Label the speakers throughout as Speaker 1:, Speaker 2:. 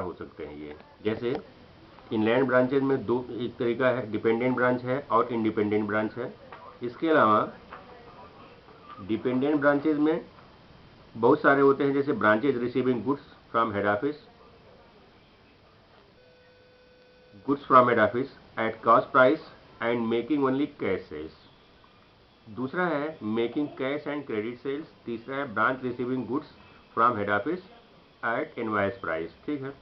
Speaker 1: हो सकते हैं ये। जैसे इनलैंड ब्रांचेज में दो एक तरीका है, डिपेंडेंट ब्रांच है और इंडिपेंडेंट ब्रांच है। इसके अलावा डिपेंडेंट ब्रांचेज में बहुत सारे होते हैं, जैसे branches receiving goods from head office at cost price and making only cash sales. दूसरा है making cash and credit sales. तीसरा है branch receiving goods from head office at invoice price. ठीक है।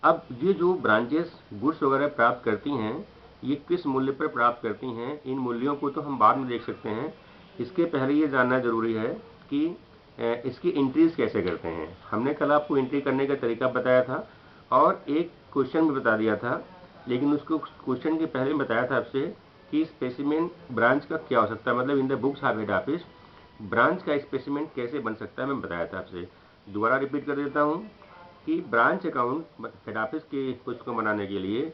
Speaker 1: अब ये जो ब्रांचेस गुड्स वगैरह प्राप्त करती हैं, ये किस मूल्य पर प्राप्त करती हैं, इन मूल्यों को तो हम बाद में देख सकते हैं। इसके पहले ये जानना जरूरी है कि इसकी एंट्रीज कैसे करते हैं। हमने कल आपको एंट्री करने का तरीका बताया था और एक क्वेश्चन भी बता दिया था, लेकिन उसको क्वेश्चन के पहले बताया था आपसे कि स्पेसिमेन ब्रांच का क्या हो सकता है, मतलब इन the books of head office branch का स्पेसिमेन कैसे बन सकता है, मैं बताया था आपसे। दोबारा रिपीट कर देता हूँ कि ब्रांच अकाउंट हेड ऑफिस के उसको बनाने के लिए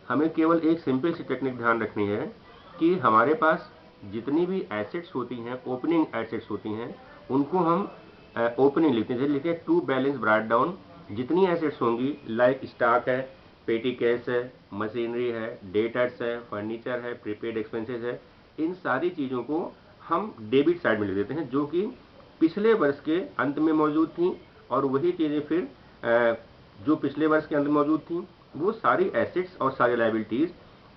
Speaker 1: हमें केवल एक सिंपल सी टेक्निक ध्यान रखनी है कि हमारे पास जितनी भी एसेट्स होती हैं, ओपनिंग एसेट्स होती हैं, उनको हम ओपनिंग लिखते हैं। लिखते हैं टू बैलेंस ब्रॉट डाउन। जितनी एसेट्स होंगी, लाइक स्टॉक है, पेटी कैश है, मशीनरी है, डेटर्स है, फर्नीचर है, प्रीपेड एक्सपेंसेस है, इन सारी चीज़ों को हम डेबिट साइड में लिख देते हैं, जो कि पिछले वर्ष के अंत में मौजूद थी। और वही चीज़ें फिर जो पिछले वर्ष के अंत में मौजूद थी, वो सारी एसेट्स और सारी लायबिलिटीज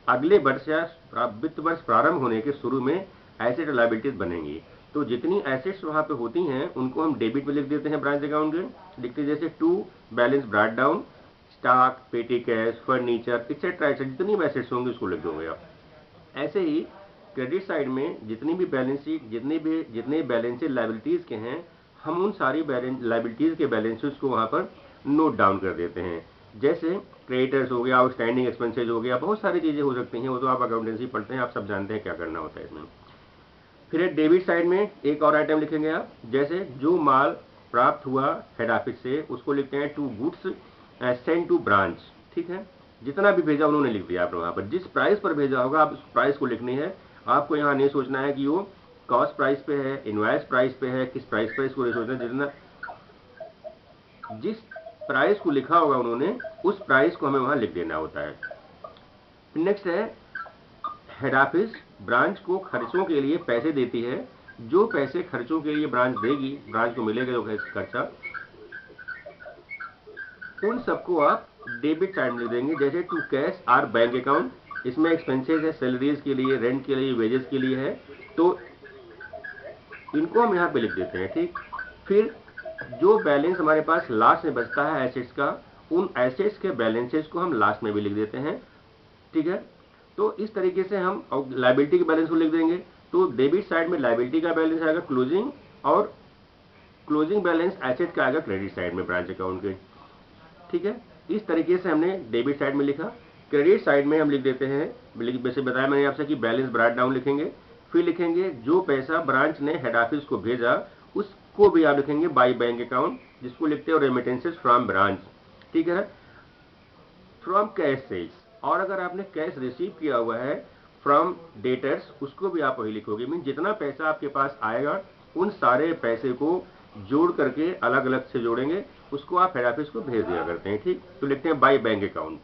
Speaker 1: अगले वर्ष या वित्त वर्ष प्रारंभ होने के शुरू में एसेट और लायबिलिटीज बनेंगी। तो जितनी एसेट्स वहां पे होती हैं उनको हम डेबिट में लिख देते हैं ब्रांच अकाउंट के। लिखते हैं जैसे to balance brought down, stock, petty cash, furniture etcetera जितनी भी एसेट्स होंगी उसको लिख दोगे आप। ऐसे ही क्रेडिट साइड में जितनी भी बैलेंस शीट, जितने बैलेंसेज लायबिलिटीज के हैं, हम उन सारी लायबिलिटीज के बैलेंसेस को वहां पर नोट डाउन कर देते हैं। जैसे क्रेडिटर्स हो गया, आउटस्टैंडिंग एक्सपेंसेज हो गया, बहुत सारी चीजें हो सकती हैं, वो तो आप अकाउंटेंसी पढ़ते हैं, आप सब जानते हैं क्या करना होता है इसमें। फिर डेबिट साइड में एक और आइटम लिखेंगे आप, जैसे जो माल प्राप्त हुआ हेड ऑफिस से उसको लिखते हैं to goods send to branch. ठीक है। जितना भी भेजा उन्होंने लिख दिया आप वहां पर, जिस प्राइस पर भेजा होगा आप उस प्राइस को लिखनी है। आपको यहाँ नहीं सोचना है कि वो कॉस्ट प्राइस पे है, इनवॉइस प्राइस पे है, किस प्राइस पे, इसको नहीं सोचना। जितना जिस प्राइस को लिखा होगा उन्होंने, उस प्राइस को हमें वहां लिख देना होता है। नेक्स्ट है हेड ऑफिस ब्रांच को खर्चों के लिए पैसे देती है। जो पैसे खर्चों के लिए ब्रांच देगी, ब्रांच को मिलेगा जो खर्चा, उन सबको आप डेबिट साइड में लिख देंगे। जैसे to cash or bank account, इसमें एक्सपेंसेस है सैलरीज के लिए, रेंट के लिए, वेजेस के लिए है, तो इनको हम यहाँ पे लिख देते हैं। ठीक। फिर जो बैलेंस हमारे पास लास्ट में बचता है एसेट्स का, उन एसेट्स के बैलेंसेस को हम लास्ट में भी लिख देते हैं। ठीक है। तो इस तरीके से हम लायबिलिटी के बैलेंस को लिख देंगे। तो डेबिट साइड में लायबिलिटी का बैलेंस आएगा क्लोजिंग, और क्लोजिंग बैलेंस एसेट का आएगा क्रेडिट साइड में ब्रांच अकाउंट के। ठीक है। इस तरीके से हमने डेबिट साइड में लिखा। क्रेडिट साइड में हम लिख देते हैं, वैसे बताया मैंने आपसे कि बैलेंस ब्रॉट डाउन लिखेंगे। फिर लिखेंगे जो पैसा ब्रांच ने हेड ऑफिस को भेजा उसको भी आप लिखेंगे बाई बैंक अकाउंट, जिसको लिखते हैं रेमिटेंसेस फ्रॉम ब्रांच। ठीक है। फ्रॉम कैश सेल्स, और अगर आपने कैश रिसीव किया हुआ है फ्रॉम डेटर्स, उसको भी आप वही लिखोगे। मीन जितना पैसा आपके पास आएगा उन सारे पैसे को जोड़ करके अलग अलग से जोड़ेंगे, उसको आप हेड ऑफिस को भेज दिया करते हैं। ठीक। तो लिखते हैं बाई बैंक अकाउंट।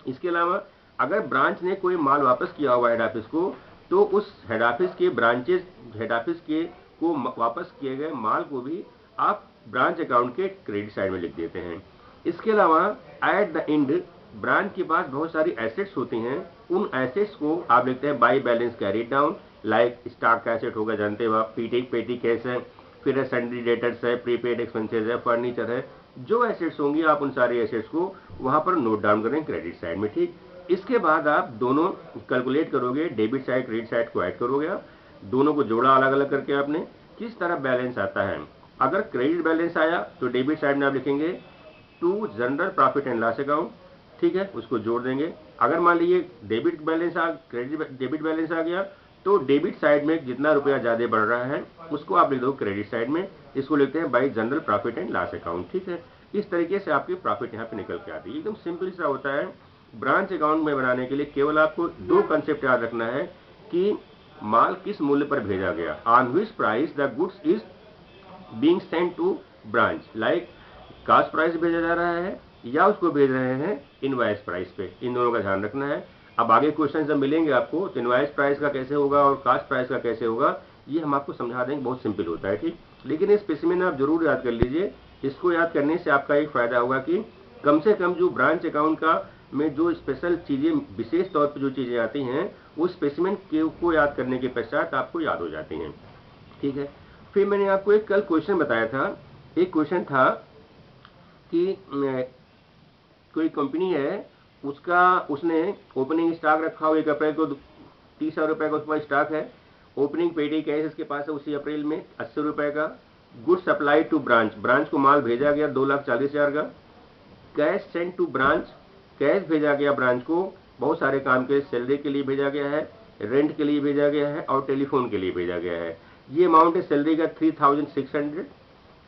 Speaker 1: इसके अलावा अगर ब्रांच ने कोई माल वापस किया हुआ हेड ऑफिस को, तो उस हेड ऑफिस के ब्रांचेस, हेड ऑफिस के को वापस किए गए माल को भी आप ब्रांच अकाउंट के क्रेडिट साइड में लिख देते हैं। इसके अलावा एट द एंड ब्रांच के पास बहुत सारी एसेट्स होती हैं, उन एसेट्स को आप लिखते हैं by balance carry down. Like stock का एसेट होगा, जानते हो आप, पेटी कैश है, फिर है सन्ड्री डेटर्स है, प्रीपेड एक्सपेंसेस है, फर्नीचर है। जो एसेट्स होंगी आप उन सारे एसेट्स को वहां पर नोट डाउन करें क्रेडिट साइड में। ठीक। इसके बाद आप दोनों कैलकुलेट करोगे, डेबिट साइड क्रेडिट साइड को ऐड करोगे आप, दोनों को जोड़ा अलग अलग करके आपने, किस तरह बैलेंस आता है। अगर क्रेडिट बैलेंस आया तो डेबिट साइड में आप लिखेंगे to general profit and loss account. ठीक है, उसको जोड़ देंगे। अगर मान लीजिए डेबिट बैलेंस आ गया, तो डेबिट साइड में जितना रुपया ज्यादा बढ़ रहा है उसको आप लिख दो क्रेडिट साइड में, इसको लिखते हैं by general profit and loss account. ठीक है। इस तरीके से आपकी प्रॉफिट यहाँ पे निकल के आती है। एकदम सिंपल सा होता है। ब्रांच अकाउंट में बनाने के लिए केवल आपको दो कंसेप्ट याद रखना है कि माल किस मूल्य पर भेजा गया, on which price the goods is being sent to branch. Like cost price भेजा जा रहा है या उसको भेज रहे हैं इनवॉइस प्राइस पे। इन दोनों का ध्यान रखना है। अब आगे क्वेश्चन जब मिलेंगे आपको तो इनवॉइस प्राइस का कैसे होगा और कास्ट प्राइस का कैसे होगा ये हम आपको समझा देंगे, बहुत सिंपल होता है, ठीक। लेकिन इस स्पेसिमेन आप जरूर याद कर लीजिए। इसको याद करने से आपका एक फायदा होगा कि कम से कम जो ब्रांच अकाउंट का में जो स्पेशल चीजें, विशेष तौर पर जो चीजें आती हैं वो स्पेसिमेन को याद करने के पश्चात आपको याद हो जाती हैं, ठीक है। फिर मैंने आपको एक कल क्वेश्चन बताया था। एक क्वेश्चन था कि कोई कंपनी है, उसने ओपनिंग स्टॉक रखा हो 1 अप्रैल को 30,000 रुपए का उसका स्टॉक है। ओपनिंग पेटी कैश इसके पास है उसी अप्रैल में 80 रुपए का। Good supply to branch, branch को माल भेजा गया 2,40,000 का। Cash send to branch, cash भेजा गया ब्रांच को बहुत सारे काम के, सैलरी के लिए भेजा गया है, रेंट के लिए भेजा गया है और टेलीफोन के लिए भेजा गया है। ये अमाउंट है सैलरी का 3,600,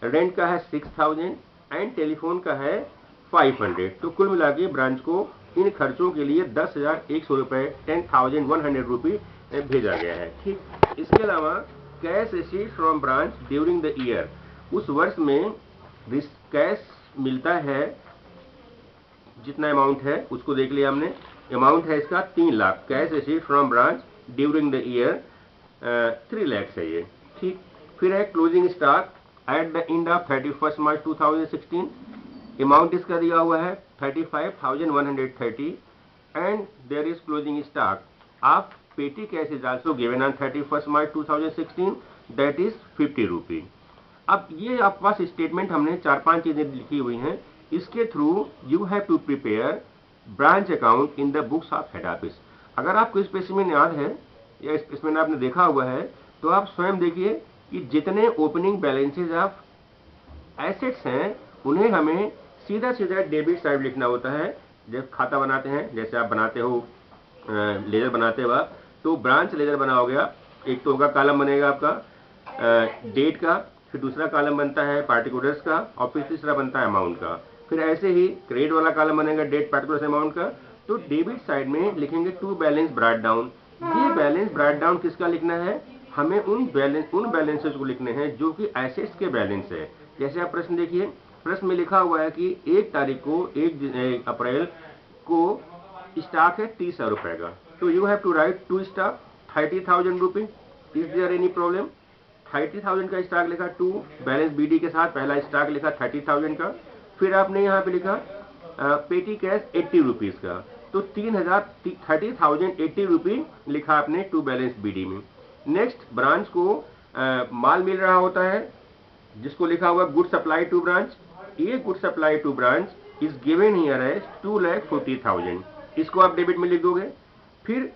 Speaker 1: रेंट का है 6,000 एंड टेलीफोन का है 500। तो कुल मिला के ब्रांच को इन खर्चों के लिए 10,100 रुपए 10,100 रुपी भेजा गया है, ठीक। इसके अलावा cash receive from branch during the year, उस वर्ष में कैश मिलता है जितना अमाउंट है उसको देख लिया हमने। अमाउंट है इसका 3 lakh. Cash receive from branch during the year 3 lakh है ये, ठीक। फिर है closing stock at the end of 31 March 2016। Amount इसका दिया हुआ है 35,130 and there is closing stock of petty cash is also given on 31 March 2016 that is 50 rupee. अब ये आपके पास स्टेटमेंट हमने 4-5 चीजें लिखी हुई हैं। इसके through you have to prepare branch account in the books of head office. अगर आपको स्पेसिमेन याद है या स्पेसिमेन आपने देखा हुआ है तो आप स्वयं देखिए कि जितने ओपनिंग बैलेंसेज ऑफ एसेट्स हैं उन्हें हमें सीधा सीधा डेबिट साइड लिखना होता है। जब खाता बनाते हैं, जैसे आप बनाते हो लेजर बनाते हो तो ब्रांच लेजर बना हो गया, एक तो होगा कॉलम बनेगा आपका डेट का, फिर दूसरा कॉलम बनता है पार्टिकुलर्स का और फिर तीसरा बनता है अमाउंट का। फिर ऐसे ही क्रेडिट वाला कॉलम बनेगा डेट पार्टिकुलर्स अमाउंट का। तो डेबिट साइड में लिखेंगे टू बैलेंस ब्रॉट डाउन। ये बैलेंस ब्रॉट डाउन किसका लिखना है, हमें उन बैलेंसेस को लिखने हैं जो कि एसेट्स के बैलेंस है। जैसे आप प्रश्न देखिए, प्रश्न में लिखा हुआ है कि 1 तारीख को 1 अप्रैल को स्टॉक है 30,000 रुपए का। तो you have to write to stock 30,000 rupee. Is there any problem? 30,000 का स्टॉक लिखा, टू बैलेंस बीडी के साथ पहला स्टॉक लिखा 30,000 का। फिर आपने यहाँ पे लिखा पेटी कैश 80 रुपीज का, तो 30,080 रुपी लिखा आपने टू बैलेंस बीडी में। नेक्स्ट ब्रांच को माल मिल रहा होता है जिसको लिखा हुआ गुड सप्लाई टू ब्रांच। ये good supply to branch is given here as 2,40,000, इसको आप डेबिट में लिख दोगे। फिर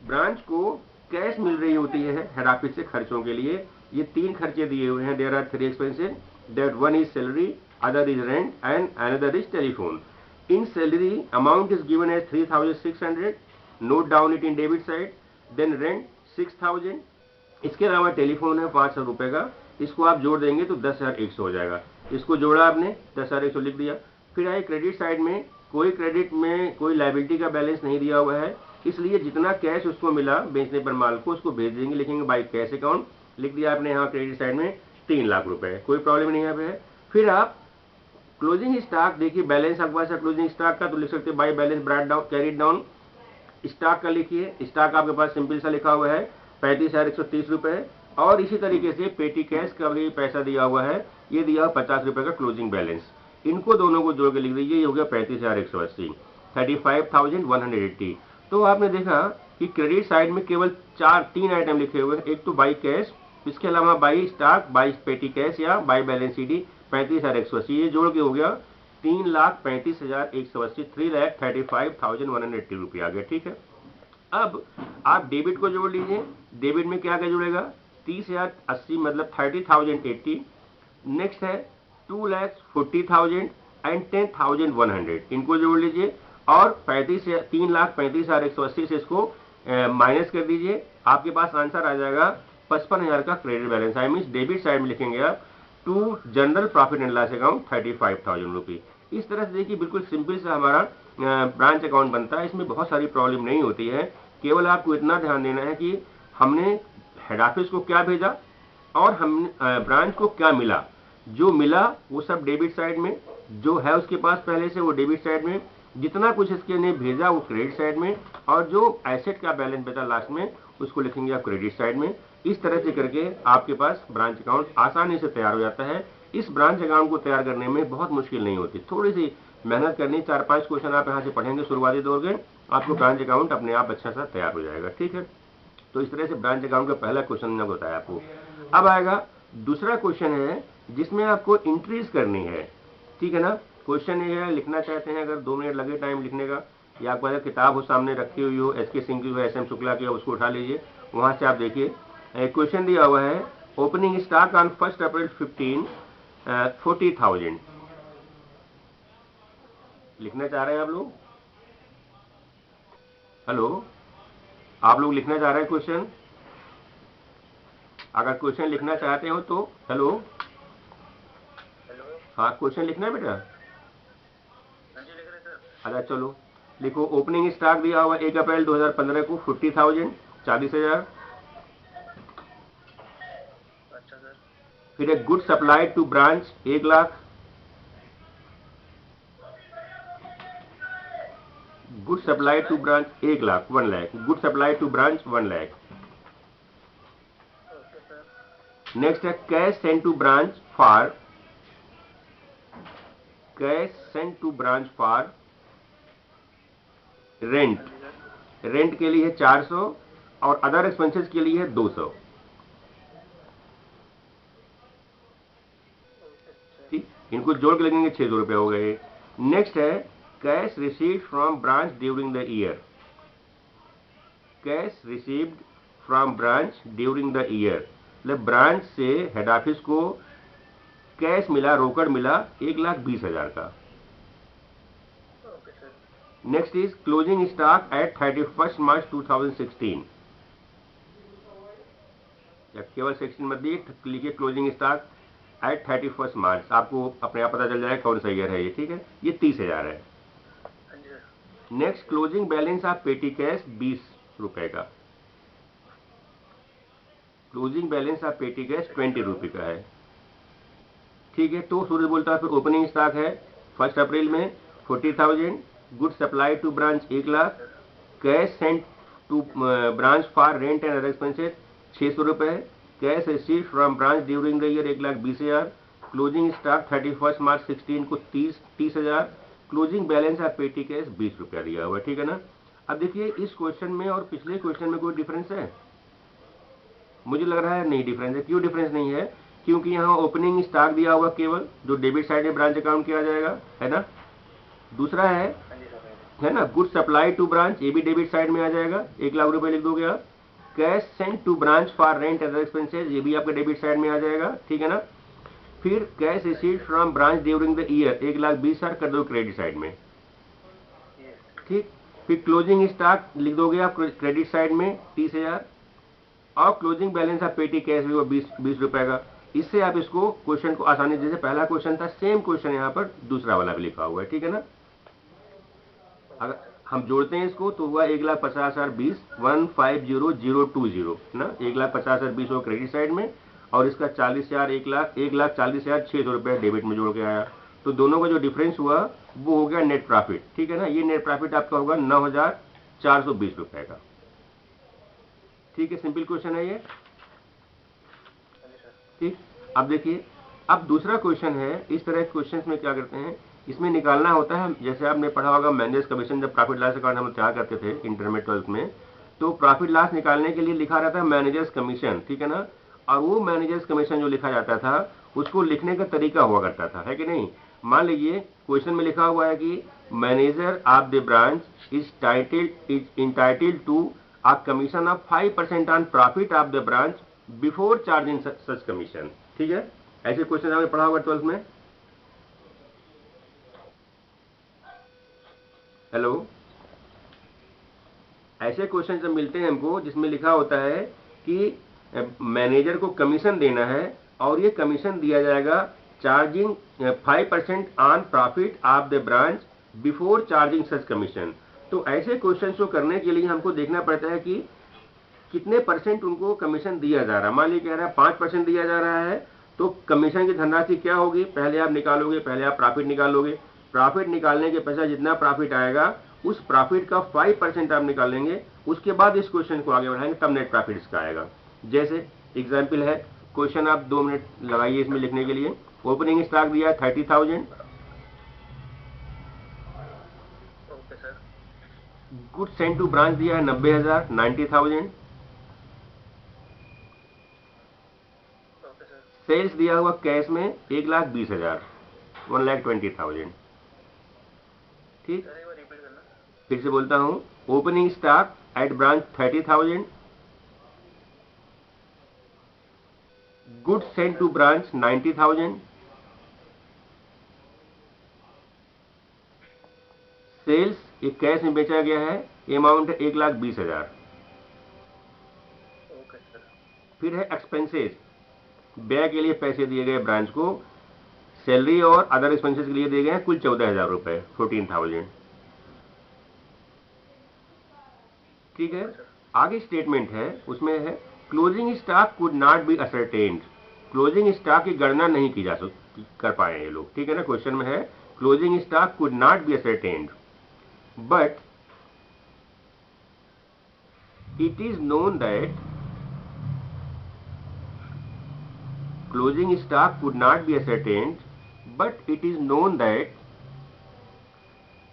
Speaker 1: ब्रांच को कैश मिल रही होती है हेड ऑफिस से खर्चों के लिए। ये 3 खर्चे दिए हुए हैं, there are 3 expenses, that one is salary, other is rent and another is telephone. In salary amount is given as 3,600, note down it in debit side. Then rent 6,000, इसके अलावा टेलीफोन है 500 रुपए का, इसको आप जोड़ देंगे तो 10,100 हो जाएगा। इसको जोड़ा आपने 10,100 लिख दिया। फिर आए क्रेडिट साइड में, कोई क्रेडिट में कोई लायबिलिटी का बैलेंस नहीं दिया हुआ है, इसलिए जितना कैश उसको मिला बेचने पर माल को उसको भेज देंगे, लिखेंगे बाई कैश अकाउंट, लिख दिया आपने यहाँ क्रेडिट साइड में 3 लाख रुपए, कोई प्रॉब्लम नहीं यहाँ पे है। फिर आप क्लोजिंग स्टॉक देखिए, बैलेंस आपके पास है क्लोजिंग स्टॉक का तो लिख सकते हैं by balance brought down carried down. Stock का लिखिए, स्टॉक आपके पास सिंपल सा लिखा हुआ है 35,130 रुपए। और इसी तरीके से पेटी कैश का भी पैसा दिया हुआ है, ये दिया हुआ 50 रुपए का क्लोजिंग बैलेंस। इनको दोनों को जोड़ के लिख दीजिए, ये हो गया 35,180, 35,180। तो आपने देखा कि क्रेडिट साइड में केवल 3 आइटम लिखे हुए हैं, एक तो बाई कैश, इसके अलावा बाई स्टॉक, बाई पेटी कैश या बाई बैलेंस सीडी 35,180, ये जोड़ के हो गया 3,35,180, 3,35,180 रुपये आ गया, ठीक है। अब आप डेबिट को जोड़ लीजिए, डेबिट में क्या क्या जुड़ेगा, 30,080 मतलब 30,080। नेक्स्ट है 2,40,000 एंड 10,100, इनको जोड़ लीजिए और 3,35,180 से इसको माइनस कर दीजिए, आपके पास आंसर आ जाएगा 55,000 का credit balance. I mean debit side में लिखेंगे आप to general profit and loss account 35,000 rupee. इस तरह से देखिए बिल्कुल सिंपल सा हमारा ब्रांच अकाउंट बनता है। इसमें बहुत सारी प्रॉब्लम नहीं होती है, केवल आपको इतना ध्यान देना है कि हमने हेड ऑफिस को क्या भेजा और हम ब्रांच को क्या मिला। जो मिला वो सब डेबिट साइड में, जो है उसके पास पहले से वो डेबिट साइड में, जितना कुछ इसके ने भेजा वो क्रेडिट साइड में, और जो एसेट का बैलेंस बचा लास्ट में उसको लिखेंगे आप क्रेडिट साइड में। इस तरह से करके आपके पास ब्रांच अकाउंट आसानी से तैयार हो जाता है। इस ब्रांच अकाउंट को तैयार करने में बहुत मुश्किल नहीं होती, थोड़ी सी मेहनत करनी, 4-5 क्वेश्चन आप यहाँ से पढ़ेंगे शुरुआती दौर के, आपको ब्रांच अकाउंट अपने आप अच्छा सा तैयार हो जाएगा। ठीक है, तो इस तरह से ब्रांच अकाउंट का पहला क्वेश्चन मैंने बताया आपको। अब आएगा दूसरा क्वेश्चन है जिसमें आपको इंट्रीज करनी है। ठीक है ना, क्वेश्चन ये है, लिखना चाहते हैं अगर 2 मिनट लगे टाइम लिखने का, या आपको अगर किताब हो सामने रखी हुई हो एस के सिंह की हो, एस एम शुक्ला की हो, उसको उठा लीजिए, वहां से आप देखिए। क्वेश्चन दिया हुआ है ओपनिंग स्टॉक ऑन 1 अप्रैल 15 40,000। लिखना चाह रहे हैं आप लोग? हेलो, आप लोग लिखना चाह रहे हैं क्वेश्चन? अगर क्वेश्चन लिखना चाहते हो तो हेलो, हाँ क्वेश्चन लिखना है बेटा? अच्छा चलो लिखो। ओपनिंग स्टॉक दिया हुआ 1 अप्रैल 2015 को 40,000, 40,000। फिर एक good supply to branch 1 lakh, good supply to branch 1 lakh, 1 lakh, good supply to branch 1 lakh. Next है cash send to branch for, cash send to branch for rent, rent के लिए है 400 और अदर एक्सपेंसेस के लिए है 200। ठीक, इनको जोड़ के लगेंगे 600 रुपए हो गए। नेक्स्ट है cash received from branch during the year, cash received from branch during the year, मतलब ब्रांच से हेड ऑफिस को कैश मिला, रोकड़ मिला 1,20,000 का। Next is closing stock eight 31 March 2016, या केवल 16 मत दिए, लिखिए क्लोजिंग स्टॉक एट 31 मार्च, आपको अपने आप पता चल जाएगा कौन सा ईयर है ये। ठीक है, ये 30,000 है। Next closing balance of petty cash 20 रुपए का, closing balance of petty cash 20 रुपए का है। ठीक है, तो सूर्य बोलता है फिर ओपनिंग स्टॉक है 1 अप्रैल में 40,000, good supply to branch 1 lakh, cash sent to branch for rent and other expenses 600 रुपए, cash receive from branch during the year 1,20,000, closing stock 31 March 16 को 30,000, closing balance of petty cash 20 रुपया दिया हुआ। ठीक है ना। अब देखिए इस क्वेश्चन में और पिछले क्वेश्चन में कोई डिफरेंस है? मुझे लग रहा है नहीं डिफरेंस है। क्यों डिफरेंस नहीं है? क्योंकि यहाँ ओपनिंग स्टॉक दिया हुआ केवल, जो डेबिट साइड में ब्रांच अकाउंट किया जाएगा, है ना। दूसरा है ना गुड सप्लाई टू ब्रांच, ये भी डेबिट साइड में आ जाएगा, 1,00,000 रुपए लिख दोगे आप। Cash send to branch for rent other expenses, ये भी आपके डेबिट साइड में आ जाएगा। ठीक है ना। फिर cash received from branch during the year 1,20,000 कर दो क्रेडिट साइड में। ठीक, फिर क्लोजिंग स्टॉक लिख दोगे आप क्रेडिट साइड में 30,000, और closing balance of petty cash भी वो 20 रुपए का। इससे आप इसको क्वेश्चन को आसानी, जैसे पहला क्वेश्चन था सेम क्वेश्चन यहाँ पर दूसरा वाला भी लिखा हुआ है। ठीक है ना। अगर हम जोड़ते हैं इसको तो हुआ 1,50,020 150,020 ना, 1,50,020 हो क्रेडिट साइड में, और इसका 40,000 1,40,600 रुपए डेबिट में जोड़ के आया। तो दोनों का जो डिफरेंस हुआ वो हो गया नेट प्रॉफिट। ठीक है ना, ये नेट प्रॉफिट आपका होगा 9,420 रुपए का। ठीक है, सिंपल क्वेश्चन है ये। ठीक, अब देखिए अब दूसरा क्वेश्चन है। इस तरह के क्वेश्चन में क्या करते हैं, इसमें निकालना होता है, जैसे आपने पढ़ा होगा मैनेजर्स कमीशन, जब प्रॉफिट लॉस अकाउंट हम तैयार करते थे इंटरमीडिएट 12th में, तो प्रॉफिट लॉस निकालने के लिए लिखा रहता है मैनेजर्स कमीशन। ठीक है ना। और वो मैनेजर्स कमीशन जो लिखा जाता था उसको लिखने का तरीका हुआ करता था, है कि नहीं। मान लीजिए क्वेश्चन में लिखा हुआ है कि manager of the branch is entitled to a commission of 5% on profit of the branch before charging such commission। ठीक है, ऐसे क्वेश्चन आपने पढ़ा होगा 12th में। हेलो, ऐसे क्वेश्चन जब मिलते हैं हमको जिसमें लिखा होता है कि मैनेजर को कमीशन देना है और ये कमीशन दिया जाएगा charging 5% on profit of the branch before charging such commission, तो ऐसे क्वेश्चन को करने के लिए हमको देखना पड़ता है कि कितने परसेंट उनको कमीशन दिया जा रहा है। मान लीजिए कह रहा है 5% दिया जा रहा है, तो कमीशन की धनराशि क्या होगी, पहले आप निकालोगे, पहले आप प्रॉफिट निकालोगे। प्रॉफिट निकालने के पश्चात जितना प्रॉफिट आएगा उस प्रॉफिट का 5% आप निकालेंगे, उसके बाद इस क्वेश्चन को आगे बढ़ाएंगे, तब नेट प्रॉफिट इसका आएगा। जैसे एग्जाम्पल है, क्वेश्चन आप 2 मिनट लगाइए इसमें लिखने के लिए। ओपनिंग स्टॉक दिया 30,000, गुड सेंड टू ब्रांच दिया है 90,000, 90,000। सेल्स दिया हुआ कैश में 1,20,000, 1,20,000। ठीक, फिर से बोलता हूं, opening stock at branch 30,000, good send to branch 90,000, sales एक कैश में बेचा गया है, अमाउंट है 1,20,000। फिर है एक्सपेंसेस, व्यय के लिए पैसे दिए गए ब्रांच को, सैलरी और अदर एक्सपेंसेस के लिए दिए गए हैं कुल 14,000 रुपए, 14,000। ठीक है, आगे स्टेटमेंट है, उसमें है closing stock could not be ascertained. Closing stock की गणना नहीं की जा कर पाए ये लोग। ठीक है ना, क्वेश्चन में है closing stock could not be ascertained but it is known that closing stock could not be ascertained, but it is known that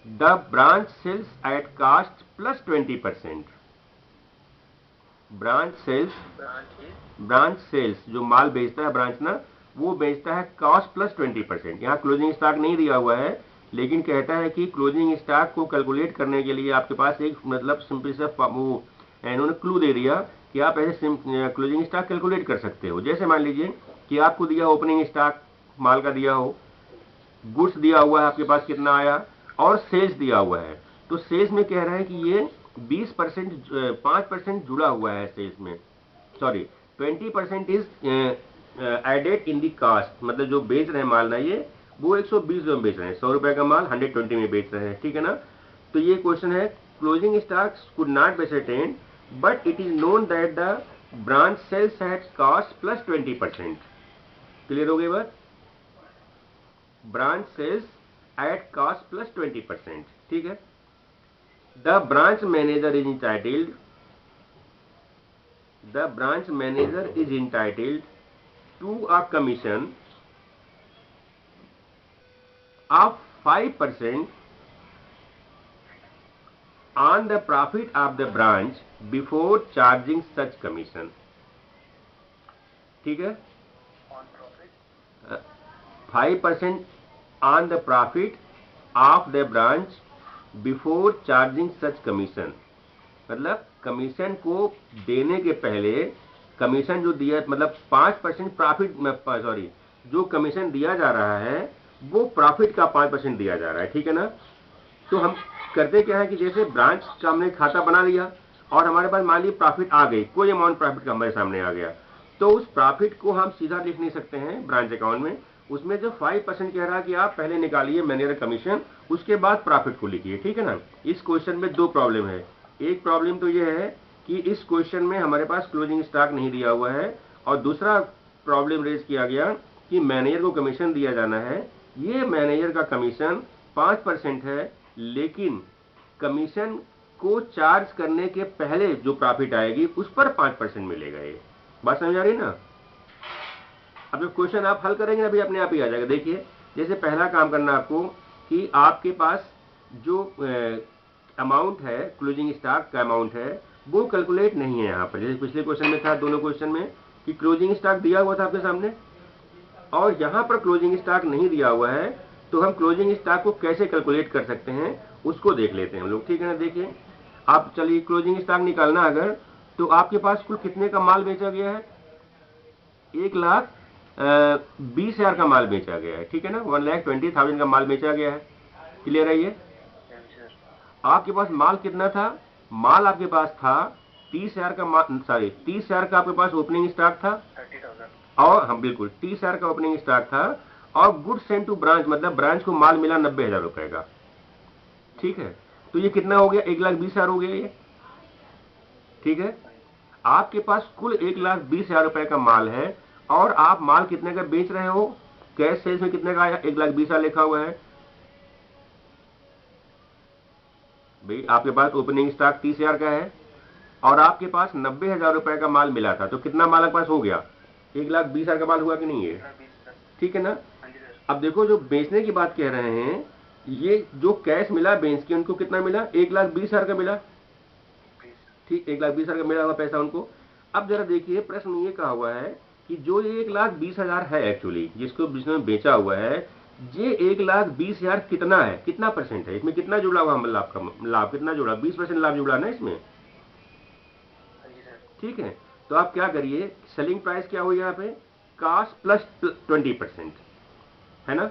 Speaker 1: the branch sells at cost plus 20%. Branch sales जो माल बेचता है branch ना, वो बेचता है cost plus 20%। यहाँ closing stock नहीं दिया हुआ है, लेकिन कहता है कि क्लोजिंग स्टॉक को कैलकुलेट करने के लिए आपके पास एक मतलब सिंपल सा वो इन्होंने क्लू दे दिया कि आप ऐसे क्लोजिंग स्टॉक कैलकुलेट कर सकते हो। जैसे मान लीजिए कि आपको दिया ओपनिंग स्टॉक माल का दिया हो, गुड्स दिया हुआ है आपके पास कितना आया, और सेल्स दिया हुआ है। तो सेल्स में कह रहा है कि ये 20% 5% जुड़ा हुआ है सेल्स में, sorry 20% is added in the cost. मतलब जो बेच रहे हैं माल ना, ये वो 120 में बेच रहे हैं, 100 रुपए का माल 120 में बेच रहे हैं। ठीक है ना, तो ये क्वेश्चन है closing stock could not be ascertained but it is known that the branch sales at cost plus 20%। Clear हो गई बात, branch sales at cost plus 20%। ठीक है, the branch manager is entitled, the branch manager is entitled to a commission of 5% on the profit of the branch before charging such commission। ठीक है, 5% on the profit of the branch before charging such commission। मतलब commission को देने के पहले commission जो दिया, मतलब 5% प्रॉफिट, सॉरी जो कमीशन दिया जा रहा है वो प्रॉफिट का 5% दिया जा रहा है। ठीक है ना, तो हम करते क्या है कि जैसे ब्रांच का हमने खाता बना लिया और हमारे पास मान लीजिए प्रॉफिट आ गई, कोई अमाउंट प्रॉफिट का हमारे सामने आ गया, तो उस प्रॉफिट को हम सीधा लिख नहीं सकते हैं ब्रांच अकाउंट में। उसमें जो 5% कह रहा है कि आप पहले निकालिए मैनेजर कमीशन, उसके बाद प्रॉफिट को लिखिए। ठीक है ना, इस क्वेश्चन में 2 प्रॉब्लम है। एक प्रॉब्लम तो यह है कि इस क्वेश्चन में हमारे पास क्लोजिंग स्टॉक नहीं दिया हुआ है, और दूसरा प्रॉब्लम रेज किया गया कि मैनेजर को कमीशन दिया जाना है। ये मैनेजर का कमीशन 5% है, लेकिन कमीशन को चार्ज करने के पहले जो प्रॉफिट आएगी उस पर 5% मिलेगा। ये बात समझ आ रही है ना। अब जो क्वेश्चन आप हल करेंगे अभी अपने आप ही आ जाएगा। देखिए, जैसे पहला काम करना आपको कि आपके पास जो अमाउंट है, क्लोजिंग स्टॉक का अमाउंट है, वो कैलकुलेट नहीं है यहाँ पर। जैसे पिछले क्वेश्चन में था, दोनों क्वेश्चन में कि क्लोजिंग स्टॉक दिया हुआ था आपके सामने और यहाँ पर क्लोजिंग स्टॉक नहीं दिया हुआ है, तो हम क्लोजिंग स्टॉक को कैसे कैलकुलेट कर सकते हैं उसको देख लेते हैं हम लोग। ठीक है ना, देखिए आप चलिए क्लोजिंग स्टॉक निकालना अगर, तो आपके पास कुल कितने का माल बेचा गया है, 1,20,000 का माल बेचा गया है। ठीक है ना, 1,20,000 का माल बेचा गया है। क्लियर है ये। आपके पास माल कितना था, माल आपके पास था 30,000 का, सॉरी 30,000 का आपके पास ओपनिंग स्टॉक था, और हम बिल्कुल 30,000 का ओपनिंग स्टॉक था, और गुड सेंड टू ब्रांच मतलब ब्रांच को माल मिला 90,000 रुपए का। ठीक है, तो ये कितना हो गया, 1,20,000 हो गया ये। ठीक है, आपके पास कुल 1,20,000 रुपए का माल है और आप माल कितने का बेच रहे हो, कैश सेल्स में कितने का आया, 1,20,000 लिखा हुआ है भाई। आपके पास ओपनिंग स्टॉक 30,000 का है और आपके पास 90,000 रुपए का माल मिला था, तो कितना माल आपके पास हो गया, 1,20,000 का माल हुआ कि नहीं है, ठीक है ना। अब देखो जो बेचने की बात कह रहे हैं, ये जो कैश मिला बेच के उनको कितना मिला, 1,20,000 का मिला, ठीक, 1,20,000 का मिला हुआ पैसा उनको। अब जरा देखिए प्रश्न ये कहा हुआ है कि जो ये 1,20,000 है एक्चुअली जिसको जिसने बेचा हुआ है, ये 1,20,000 कितना है, कितना परसेंट है, इसमें कितना जुड़ा हुआ लाभ का, लाभ कितना जुड़ा, 20% लाभ जुड़ा ना इसमें, ठीक है। तो आप क्या करिए, सेलिंग प्राइस क्या हुई यहाँ पे, कास्ट प्लस 20%, है ना,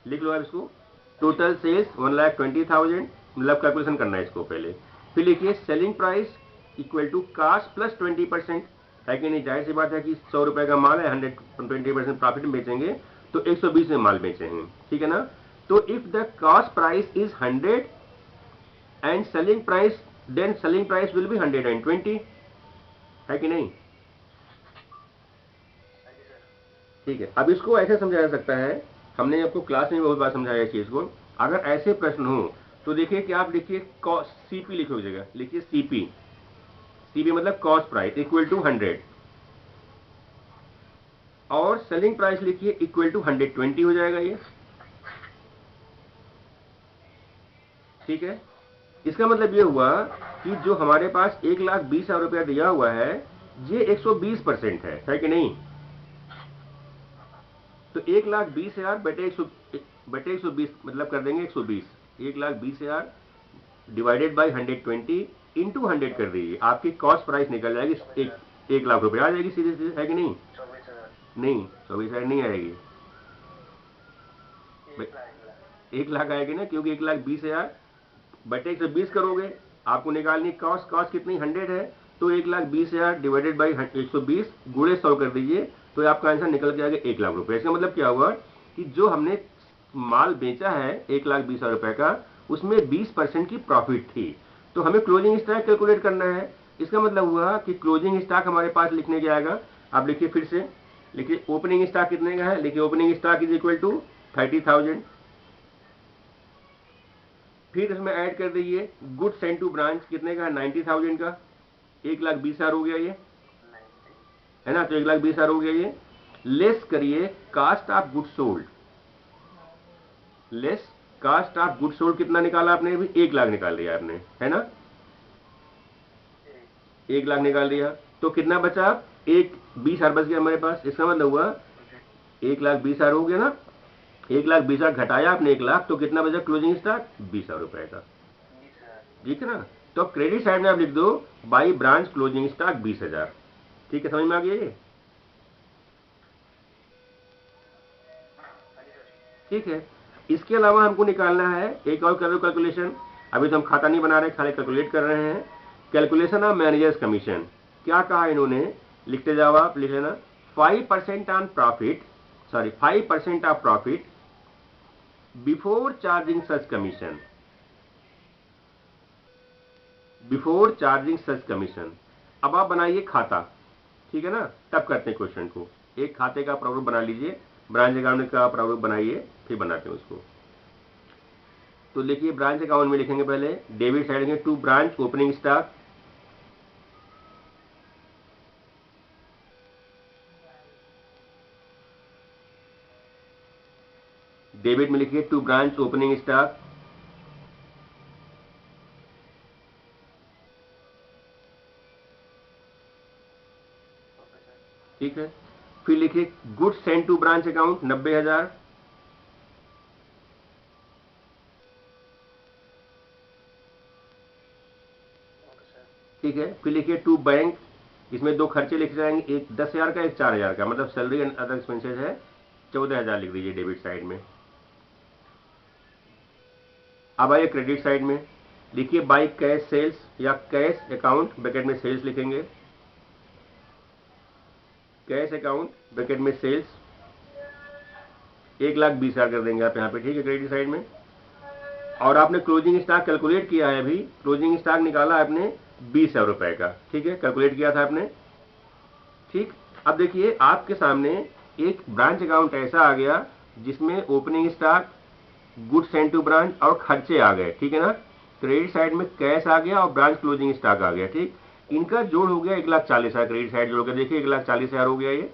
Speaker 1: लिख लो आप इसको। टोटल सेल्स 1,20,000, मतलब कैलकुलेशन करना है इसको पहले। फिर लिखिए selling price equal to cost plus 20%, है कि नहीं, जाहिर सी बात है कि 100 रुपए का माल है, 120% प्रॉफिट में बेचेंगे तो 120 में माल बेचेंगे, ठीक है ना। तो if the cost price is 100 and selling price, then selling price will be 120, है कि नहीं, ठीक है। अब इसको ऐसे समझाया जा सकता है, हमने आपको क्लास में बहुत बार समझाया इस चीज को। अगर ऐसे प्रश्न हो तो देखिए कि आप लिखिए सीपी लिखो जगह, लिखिए सीपी, सीपी मतलब कॉस्ट प्राइस इक्वल टू 100 और सेलिंग प्राइस लिखिए इक्वल टू 120 हो जाएगा ये, ठीक है। इसका मतलब ये हुआ कि जो हमारे पास 1,20,000 रुपया दिया हुआ है ये 120% है कि नहीं। तो 1,20,000 बटे 120 मतलब कर देंगे 120, 1,20,000 डिवाइडेड बाई 120 इंटू 100 कर दीजिए, आपकी कॉस्ट प्राइस निकल जाएगी 1,00,000 रुपये आ जाएगी सीधे सीधे, है कि नहीं, नहीं 24,000 नहीं आएगी, 1,00,000 आएगी ना, क्योंकि 1,20,000 बटे 120 करोगे, आपको निकालनी कॉस्ट, कॉस्ट कितनी 100 है, तो 1,20,000 डिवाइडेड बाई 120 गुणे 100 कर दीजिए, तो आपका आंसर निकल के आएगा 1,00,000 रुपये। इसका मतलब क्या हुआ कि जो हमने माल बेचा है 1,20,000 रुपए का, उसमें 20% की प्रॉफिट थी, तो हमें क्लोजिंग स्टॉक कैलकुलेट करना है। इसका मतलब हुआ कि क्लोजिंग स्टॉक हमारे पास लिखने के आएगा, आप लिखिए फिर से, लिखिए ओपनिंग स्टॉक कितने का है, लिखिए opening stock is equal to 30,000, फिर इसमें ऐड कर दीजिए गुड सेंड टू ब्रांच कितने का है, 90,000 का, 1,20,000 हो गया ये, है ना, तो 1,20,000 हो गया ये, लेस करिए cost of good sold, less cost of good sold कितना निकाला आपने, अभी 1,00,000 निकाल दिया आपने, है ना, 1,00,000 निकाल दिया, तो कितना बचा, 1,20,000 बच गया हमारे पास। इसका मतलब हुआ 1,20,000 हो गया ना, 1,20,000 घटाया आपने 1,00,000, तो कितना बचा क्लोजिंग स्टॉक 20,000 रुपए का, ठीक है ना। तो क्रेडिट साइड में आप लिख दो बाई ब्रांच क्लोजिंग स्टॉक 20,000, ठीक है, समझ में आ गया ये, ठीक है। इसके अलावा हमको निकालना है एक और करो कैलकुलेशन, अभी तो हम खाता नहीं बना रहे, खाली कैलकुलेट कर रहे हैं, कैलकुलेशन ऑफ मैनेजर्स कमीशन। क्या कहा इन्होंने, लिखते जाओ आप, लिख लेना 5% on profit, sorry 5% of profit before charging such commission, before charging such commission. अब आप बनाइए खाता, ठीक है ना, तब करते हैं क्वेश्चन को, एक खाते का प्रारूप बना लीजिए, ब्रांच अकाउंट का प्रारूप बनाइए, फिर बनाते हैं उसको। तो लिखिए ब्रांच अकाउंट में लिखेंगे पहले डेबिट साइड में to branch opening stock, debit में लिखिए टू ब्रांच ओपनिंग स्टॉक, ठीक है। फिर लिखिए good send to branch account 90,000, ठीक है। फिर लिखिए टू बैंक, इसमें दो खर्चे लिखे जाएंगे, एक 10,000 का, एक 4,000 का, मतलब सैलरी एंड अदर एक्सपेंसेस है, 14,000 लिख दीजिए डेबिट साइड में। अब आइए क्रेडिट साइड में, लिखिए बाई कैश सेल्स या कैश अकाउंट ब्रैकेट में सेल्स लिखेंगे, कैश अकाउंट ब्रैकेट में सेल्स 1,20,000 कर देंगे आप यहाँ पे, ठीक है, क्रेडिट साइड में। और आपने क्लोजिंग स्टॉक कैलकुलेट किया है, अभी क्लोजिंग स्टॉक निकाला आपने 20,000 रुपए का, ठीक है, कैलकुलेट किया था आपने, ठीक। अब देखिए आपके सामने एक ब्रांच अकाउंट ऐसा आ गया जिसमें opening stock, goods send to branch और खर्चे आ गए, ठीक है ना। क्रेडिट साइड में कैश आ गया और ब्रांच क्लोजिंग स्टॉक आ गया, ठीक। इनका जोड़ हो गया 1,40,000, क्रेडिट साइड जोड़ कर देखिए 1,40,000 हो गया ये।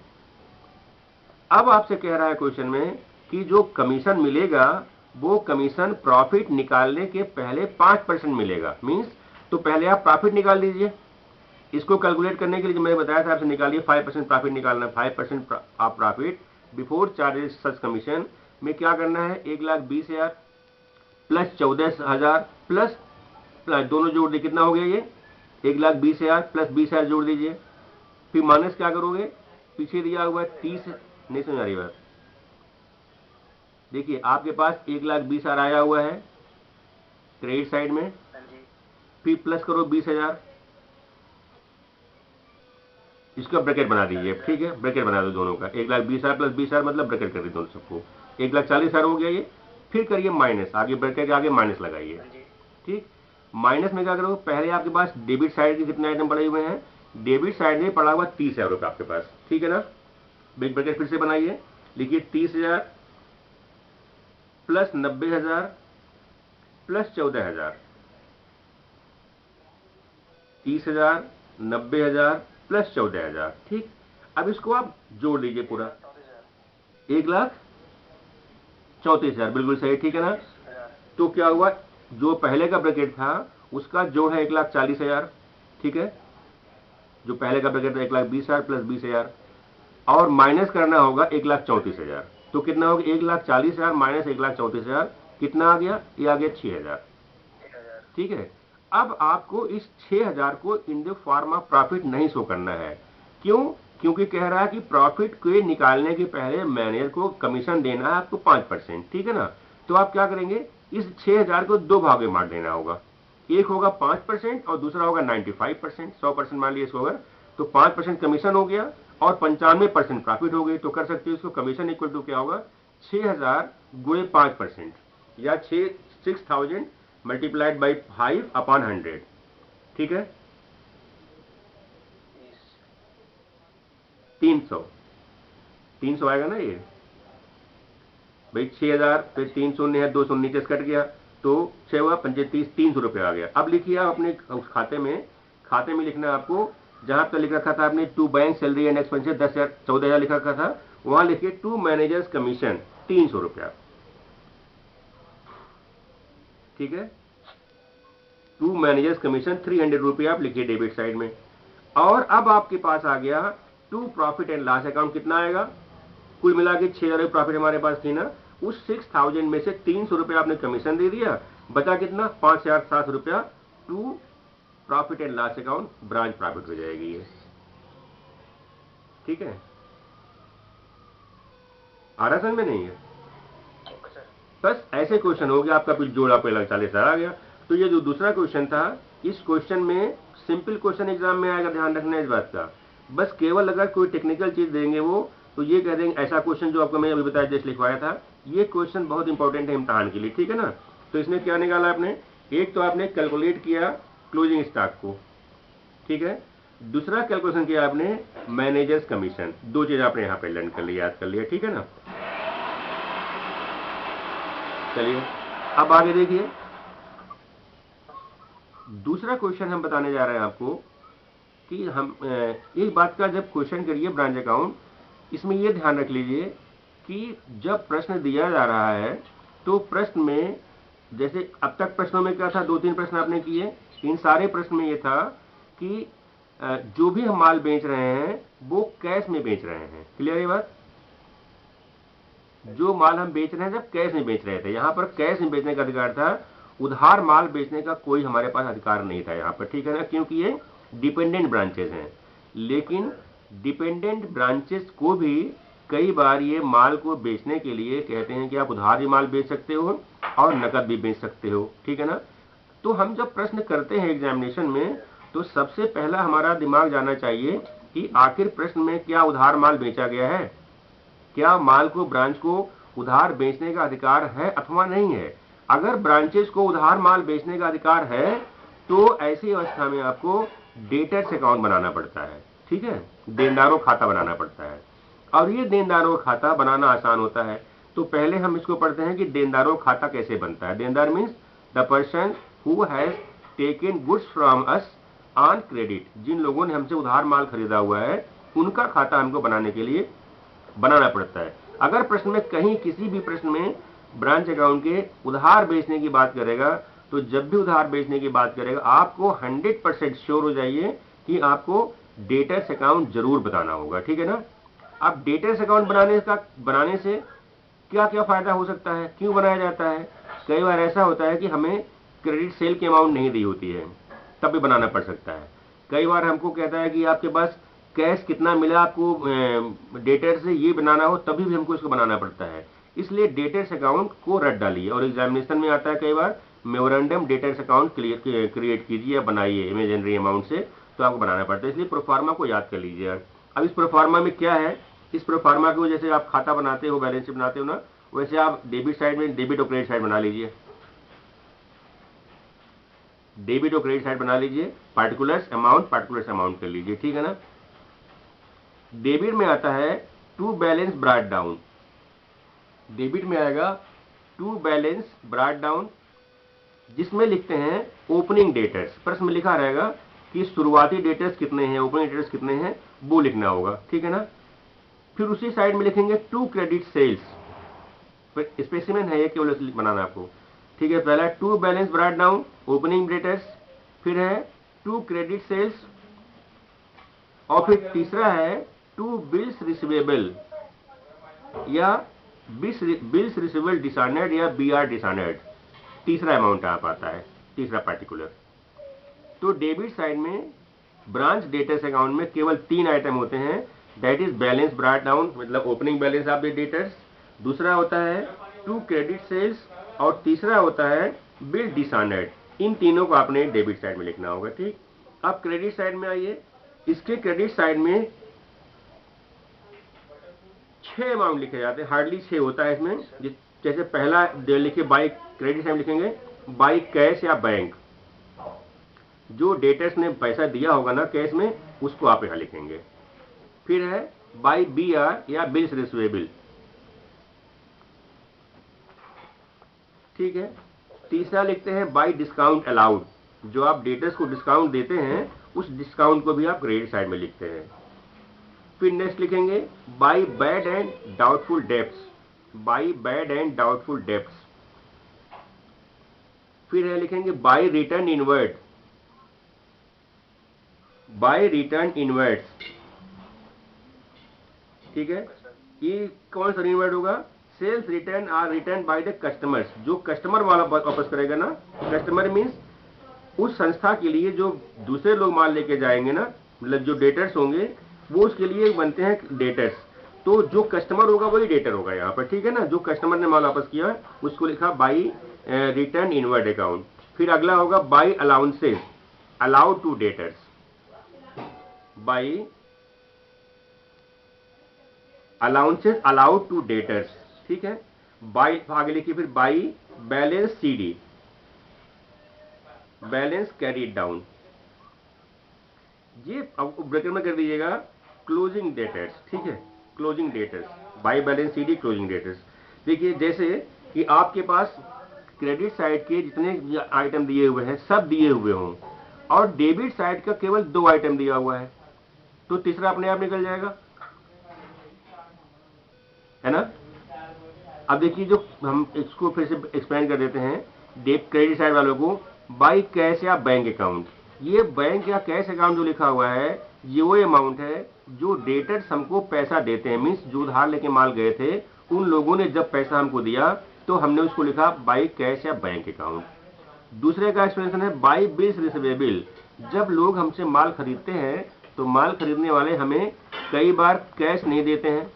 Speaker 1: अब आपसे कह रहा है क्वेश्चन में कि जो कमीशन मिलेगा वो कमीशन प्रॉफिट निकालने के पहले 5% मिलेगा। मींस तो पहले आप प्रॉफिट निकाल दीजिए। इसको कैलकुलेट करने के लिए मैंने बताया था आपसे निकालिए 5% प्रॉफिट निकालना, 5% आप प्रॉफिट बिफोर चार्जेस सच कमीशन में क्या करना है, 1,20,000 प्लस 14,000 प्लस दोनों जोड़ दिए, कितना हो गया ये 1,20,000 प्लस 20,000 जोड़ दीजिए। फिर माइनस क्या करोगे, पीछे दिया हुआ है 30, नहीं समझ आ रही बात। देखिए आपके पास 1,20,000 आया हुआ है क्रेडिट साइड में, फिर प्लस करो 20,000, इसका ब्रैकेट बना दीजिए, ठीक है, ब्रैकेट बना दो दोनों का, 1,20,000 प्लस 20,000 मतलब ब्रैकेट कर दी दोनों सबको, 1,40,000 हो गया ये। फिर करिए माइनस, आगे ब्रैकेट के आगे माइनस लगाइए, ठीक। माइनस में क्या करोगे, पहले आपके पास डेबिट साइड के कितने आइटम पड़े हुए हैं, डेबिट साइड में पड़ा हुआ 30,000 रुपये आपके पास, ठीक है ना। बिग ब्रैकेट फिर से बनाइए, लिखिए 30,000 प्लस 90,000 प्लस 14,000, 30,000 90,000 प्लस 14,000, ठीक। अब इसको आप जोड़ लीजिए पूरा, 1,34,000, बिल्कुल सही, ठीक है ना। तो क्या हुआ, जो पहले का ब्रैकेट था उसका जोड़ है 1,40,000, ठीक है। जो पहले का ब्रैकेट था 1,20,000 प्लस 20,000 और माइनस करना होगा 1,34,000। तो कितना होगा, 1,40,000 माइनस 1,34,000 कितना आ गया, ये आ गया 6,000, ठीक है। अब आपको इस 6,000 को in the form of profit नहीं शो करना है। क्यों, क्योंकि कह रहा है कि प्रॉफिट को निकालने के पहले मैनेजर को कमीशन देना है आपको 5%, ठीक है ना। तो आप क्या करेंगे, इस 6,000 को दो भागों में बांट देना होगा, एक होगा 5% और दूसरा होगा 95%, 100% मान लिया इसको अगर, तो 5% कमीशन हो गया और 95% प्रॉफिट हो गई। तो कर सकते हो इसको, कमीशन इक्वल टू क्या होगा, 6,000 गुणे 5% या 6,000 मल्टीप्लाइड बाई 5/100, ठीक है, 300 आएगा ना ये भाई, 6,000 फिर 3 शून्य है, 2 शून्य नीचे से कट गया, तो 6 हुआ 35, 300 रुपये आ गया। अब लिखिए आप अपने उस खाते में लिखना है आपको, जहां पर लिख रखा था आपने to bank salary and expenses 10,000 14,000 लिख रखा था, वहां लिखिए टू मैनेजर्स कमीशन 300 रुपया, ठीक है। टू मैनेजर्स कमीशन 300 रुपये आप लिखिए डेबिट साइड में। और अब आपके पास आ गया to profit and loss account, कितना आएगा, कुल मिला के 6,000 प्रॉफिट हमारे पास थी ना, उस 6,000 में से 300 रुपये आपने कमीशन दे दिया, बचा कितना 5,700 रुपया to profit and loss account, branch profit हो जाएगी ये, ठीक है। आ रहा समझ में नहीं है, बस ऐसे क्वेश्चन हो गया आपका, फिर जोड़ा पे 40,000 आ गया। तो ये जो दूसरा क्वेश्चन था, इस क्वेश्चन में सिंपल क्वेश्चन एग्जाम में आएगा, ध्यान रखना इस बात का। बस केवल अगर कोई टेक्निकल चीज देंगे वो, तो ये कह देंगे ऐसा क्वेश्चन जो आपको मैं अभी बताया जस्ट लिखवाया था, ये क्वेश्चन बहुत इंपॉर्टेंट है इम्तहान के लिए, ठीक है ना। तो इसमें क्या निकाला आपने, एक तो आपने कैलकुलेट किया क्लोजिंग स्टॉक को, ठीक है। दूसरा कैलकुलेशन किया आपने मैनेजर्स कमीशन, दो चीज आपने यहाँ पे लर्न कर लिया, याद कर लिया, ठीक है ना। चलिए अब आगे देखिए, दूसरा क्वेश्चन हम बताने जा रहे हैं आपको कि हम एक बात का जब क्वेश्चन करिए ब्रांच अकाउंट, इसमें यह ध्यान रख लीजिए कि जब प्रश्न दिया जा रहा है तो प्रश्न में, जैसे अब तक प्रश्नों में क्या था, 2-3 प्रश्न आपने किए, इन सारे प्रश्न में यह था कि जो भी हम माल बेच रहे हैं वो कैश में बेच रहे हैं, क्लियर है बात। जो माल हम बेच रहे हैं जब कैश में बेच रहे थे, यहां पर कैश में बेचने का अधिकार था, उधार माल बेचने का कोई हमारे पास अधिकार नहीं था यहाँ पर, ठीक है ना, क्योंकि ये डिपेंडेंट ब्रांचेस हैं। लेकिन डिपेंडेंट ब्रांचेस को भी कई बार ये माल को बेचने के लिए कहते हैं कि आप उधार भी माल बेच सकते हो और नकद भी बेच सकते हो, ठीक है ना। तो हम जब प्रश्न करते हैं एग्जामिनेशन में, तो सबसे पहला हमारा दिमाग जाना चाहिए कि आखिर प्रश्न में क्या उधार माल बेचा गया है, क्या माल को ब्रांच को उधार बेचने का अधिकार है अथवा नहीं है। अगर ब्रांचेस को उधार माल बेचने का अधिकार है तो ऐसी अवस्था में आपको डेटर्स अकाउंट बनाना पड़ता है, ठीक है। देनदारों खाता बनाना पड़ता है। और ये देनदारों खाता बनाना आसान होता है। तो पहले हम इसको पढ़ते हैं कि देनदारों खाता कैसे बनता है। देनदार means the person who has taken goods from us on credit. जिन लोगों ने हमसे उधार माल खरीदा हुआ है उनका खाता हमको बनाने के लिए बनाना पड़ता है। अगर प्रश्न में कहीं किसी भी प्रश्न में ब्रांच अकाउंट के उधार बेचने की बात करेगा, तो जब भी उधार बेचने की बात करेगा आपको 100% श्योर हो जाइए कि आपको डेटर्स अकाउंट जरूर बताना होगा, ठीक है ना। अब डेटर्स अकाउंट बनाने से क्या क्या फायदा हो सकता है, क्यों बनाया जाता है। कई बार ऐसा होता है कि हमें क्रेडिट सेल की अमाउंट नहीं दी होती है, तब भी बनाना पड़ सकता है। कई बार हमको कहता है कि आपके पास कैश कितना मिला आपको डेटर से, ये बनाना हो तभी भी हमको इसको बनाना पड़ता है। इसलिए डेटर्स अकाउंट को रट डालिए। और एग्जामिनेशन में आता है कई बार मेमोरेंडम डेटर्स अकाउंट क्रिएट कीजिए या बनाइए इमेजिनरी अमाउंट से, तो आपको बनाना पड़ता है। इसलिए प्रोफार्मा को याद कर लीजिए। अब इस प्रोफार्मा में क्या है, इस प्रोफार्मा को जैसे आप खाता बनाते हो, बैलेंस शीट बनाते हो ना, वैसे आप डेबिट साइड में डेबिट और क्रेडिट साइड बना लीजिए। डेबिट और क्रेडिट साइड बना लीजिए, पार्टिकुलर्स अमाउंट कर लीजिए, ठीक है ना। डेबिट में आता है to balance brought down. Debit में आएगा टू बैलेंस ब्रॉट डाउन, जिसमें लिखते हैं ओपनिंग डेटर्स। प्रश्न में लिखा रहेगा कि शुरुआती डेटर्स कितने हैं, ओपनिंग डेटर्स कितने हैं, वो लिखना होगा, ठीक है ना। फिर उसी साइड में लिखेंगे टू क्रेडिट सेल्स। स्पेसिमेन है ये, केवल बनाना आपको, ठीक है। पहला to balance brought down opening debtors, फिर है टू क्रेडिट सेल्स, और फिर तीसरा है टू बिल्स रिसीवेबल या बिल्स रिसीवेबल डिसऑनर्ड या बीआर डिसऑनर्ड। तीसरा अमाउंट आ पाता है, तीसरा पार्टिकुलर। तो डेबिट साइड में ब्रांच डेटर्स अकाउंट में केवल 3 आइटम होते हैं, that is balance brought down मतलब opening balance of the debtors, दूसरा होता है टू क्रेडिट सेल्स, और तीसरा होता है बिल डिसऑनर्ड। इन तीनों को आपने डेबिट साइड में लिखना होगा, ठीक। अब क्रेडिट साइड में आइए। इसके क्रेडिट साइड में 6 अमाउंट लिखे जाते हैं, हार्डली 6 होता है इसमें। जैसे पहला लिखिए बाई, क्रेडिट साइड लिखेंगे बाई कैश या बैंक। जो डेटर्स ने पैसा दिया होगा ना कैश में, उसको आप यहां लिखेंगे। फिर है बाई बीआर या बिल्स रिसीवेबल, ठीक है। तीसरा लिखते हैं बाई डिस्काउंट अलाउड, जो आप डेटर्स को डिस्काउंट देते हैं उस डिस्काउंट को भी आप क्रेडिट साइड में लिखते हैं। फिर नेक्स्ट लिखेंगे by bad and doubtful debts, by bad and doubtful debts. फिर है लिखेंगे by return inward, by return inwards, ठीक है। ये कौन सा इनवर्ड होगा, sales return or return by the customers. जो कस्टमर वाला वापस करेगा ना, कस्टमर मीन्स उस संस्था के लिए जो दूसरे लोग माल लेके जाएंगे ना, मतलब जो डेटर्स होंगे वो उसके लिए बनते हैं डेटर्स। तो जो कस्टमर होगा वही डेटर होगा यहाँ पर, ठीक है ना। जो कस्टमर ने माल वापस किया उसको लिखा बाई रिटर्न इनवर्ड अकाउंट। फिर अगला होगा by allowances allowed to debtors, by allowances allowed to debtors, ठीक है। बाई आगे लिखिए, फिर by balance c d, balance carried down. ये अब ब्रैकेट में कर दीजिएगा क्लोजिंग डेटर्स, ठीक है। Closing debtors, by balance CD closing debtors. देखिए जैसे कि आपके पास क्रेडिट साइड के जितने आइटम दिए हुए हैं सब दिए हुए हों, और डेबिट साइड का केवल 2 आइटम दिया हुआ है, तो तीसरा अपने आप निकल जाएगा, है ना। अब देखिए, जो हम इसको फिर से एक्सप्लेन कर देते हैं क्रेडिट साइड वालों को, बाई कैश या बैंक अकाउंट। ये बैंक या कैश अकाउंट जो लिखा हुआ है ये वो अमाउंट है जो डेटर्स हमको पैसा देते हैं, मीन्स जो उधार लेके माल गए थे उन लोगों ने जब पैसा हमको दिया तो हमने उसको लिखा बाई कैश या बैंक अकाउंट। दूसरे का एक्सप्लेनेशन है बाई बिल्स रिसीवेबल। जब लोग हमसे माल खरीदते हैं तो माल खरीदने वाले हमें कई बार कैश नहीं देते हैं,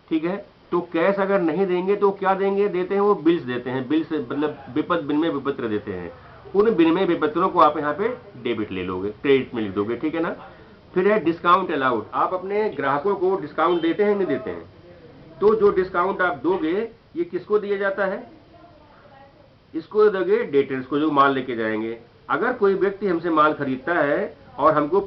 Speaker 1: ठीक है। तो कैश अगर नहीं देंगे तो क्या देंगे, देते हैं वो बिल्स देते हैं। बिल्स मतलब विनिमय विपत्र देते हैं। उन विनिमय विपत्रों को आप यहाँ पे डेबिट ले लोगे, क्रेडिट में लिख दोगे, ठीक है ना। फिर है डिस्काउंट अलाउड। आप अपने ग्राहकों को डिस्काउंट देते हैं नहीं देते हैं, तो जो डिस्काउंट आप दोगे ये किसको दिया जाता है, इसको दोगे डेटर्स को जो माल लेके जाएंगे। अगर कोई व्यक्ति हमसे माल खरीदता है और हमको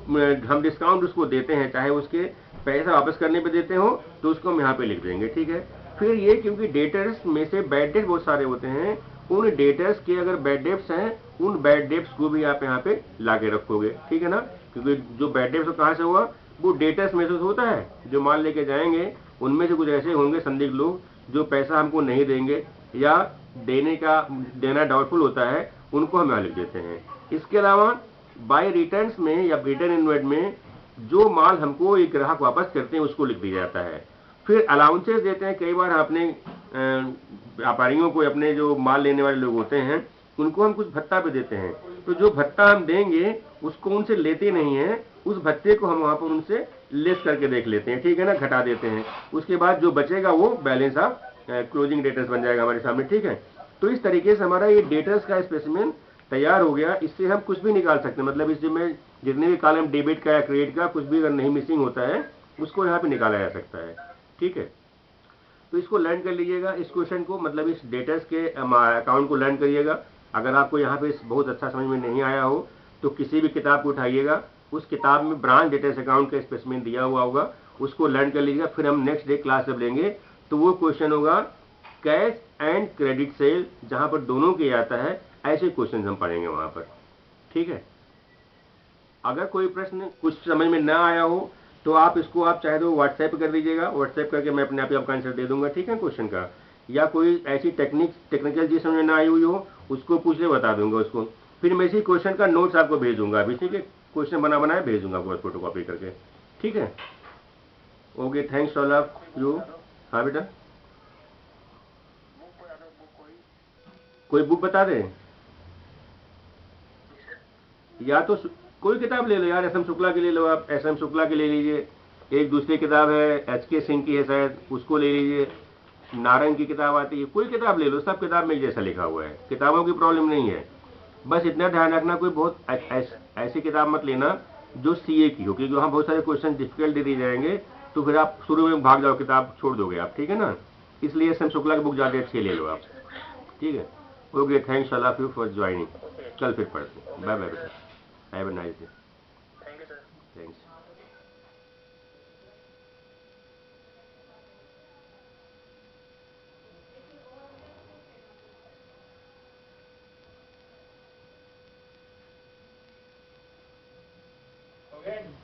Speaker 1: हम डिस्काउंट उसको देते हैं, चाहे उसके पैसा वापस करने पे देते हो तो उसको हम यहाँ पे लिख देंगे, ठीक है। फिर ये क्योंकि डेटर्स में से बैड डेट बहुत सारे होते हैं, उन डेटर्स के अगर बैड डेट्स हैं उन बैड डेट्स को भी आप यहाँ पे ला के रखोगे, ठीक है ना। क्योंकि जो बैड डेट्स कहाँ से हुआ, वो डेटर्स में से होता है, जो माल लेके जाएंगे उनमें से कुछ ऐसे होंगे संदिग्ध लोग जो पैसा हमको नहीं देंगे या देना डाउटफुल होता है, उनको हम यहाँ लिख देते हैं। इसके अलावा बाय रिटर्न्स में या रिटर्न इनवर्ड में जो माल हमको एक ग्राहक वापस करते हैं उसको लिख दिया जाता है। फिर अलाउंसेस देते हैं, कई बार अपने व्यापारियों को, अपने जो माल लेने वाले लोग होते हैं उनको हम कुछ भत्ता पे देते हैं, तो जो भत्ता हम देंगे उसको उनसे लेते नहीं है, उस भत्ते को हम वहां पर उनसे लेस करके देख लेते हैं, ठीक है ना, घटा देते हैं। उसके बाद जो बचेगा वो बैलेंस ऑफ क्लोजिंग डेटर्स बन जाएगा हमारे सामने, ठीक है। तो इस तरीके से हमारा ये डेटर्स का स्पेसिमेन तैयार हो गया। इससे हम कुछ भी निकाल सकते हैं, मतलब इसमें जितने भी कॉलम डेबिट का या क्रेडिट का कुछ भी अगर नहीं मिसिंग होता है उसको यहाँ पे निकाला जा सकता है, ठीक है। तो इसको लर्न कर लीजिएगा, इस क्वेश्चन को, मतलब इस डेटर्स के अकाउंट को लर्न करिएगा। अगर आपको यहाँ पे बहुत अच्छा समझ में नहीं आया हो तो किसी भी किताब को उठाइएगा, उस किताब में ब्रांच डेटर्स अकाउंट का स्पेसिमेन दिया हुआ होगा, उसको लर्न कर लीजिएगा। फिर हम नेक्स्ट डे क्लास जब लेंगे तो वो क्वेश्चन होगा कैश एंड क्रेडिट सेल, जहां पर दोनों के आता है, ऐसे क्वेश्चन हम पढ़ेंगे वहां पर, ठीक है। अगर कोई प्रश्न कुछ समझ में ना आया हो तो आप इसको आप चाहे तो व्हाट्सएप कर दीजिएगा, व्हाट्सएप करके मैं अपने आप ही आपका आंसर दे दूंगा, ठीक है, क्वेश्चन का। या कोई ऐसी टेक्निकल चीज समझ में ना आई हुई हो उसको पूछ ले, बता दूंगा उसको। फिर मैं इसी क्वेश्चन का नोट्स आपको भेज दूंगा, अभी ठीक है, क्वेश्चन बना बनाए भेज दूंगा आपको फोटो कॉपी करके, ठीक है। Okay, thanks all of you. हाँ बेटा, कोई बुक बता दे, या तो कोई किताब ले लो यार, एस एम शुक्ला की ले लो, आप एस एम शुक्ला की ले लीजिए। एक दूसरी किताब है एच के सिंह की है शायद, उसको ले लीजिए। नारंग की किताब आती है, कोई किताब ले लो, सब किताब में जैसा लिखा हुआ है, किताबों की प्रॉब्लम नहीं है। बस इतना ध्यान रखना कोई बहुत ऐसी किताब मत लेना जो सीए की हो, क्योंकि वहाँ बहुत सारे क्वेश्चन डिफिकल्ट दे दिए जाएंगे, तो फिर आप शुरू में भाग जाओ, किताब छोड़ दोगे आप, ठीक है ना। इसलिए एस एम शुक्ला की बुक ज़्यादा अच्छी ले लो आप, ठीक है। Okay, thanks all of you for joining. कल फिर पढ़ते हैं, बाय बाय बेटा, have a nice day. Thanks.
Speaker 2: Okay.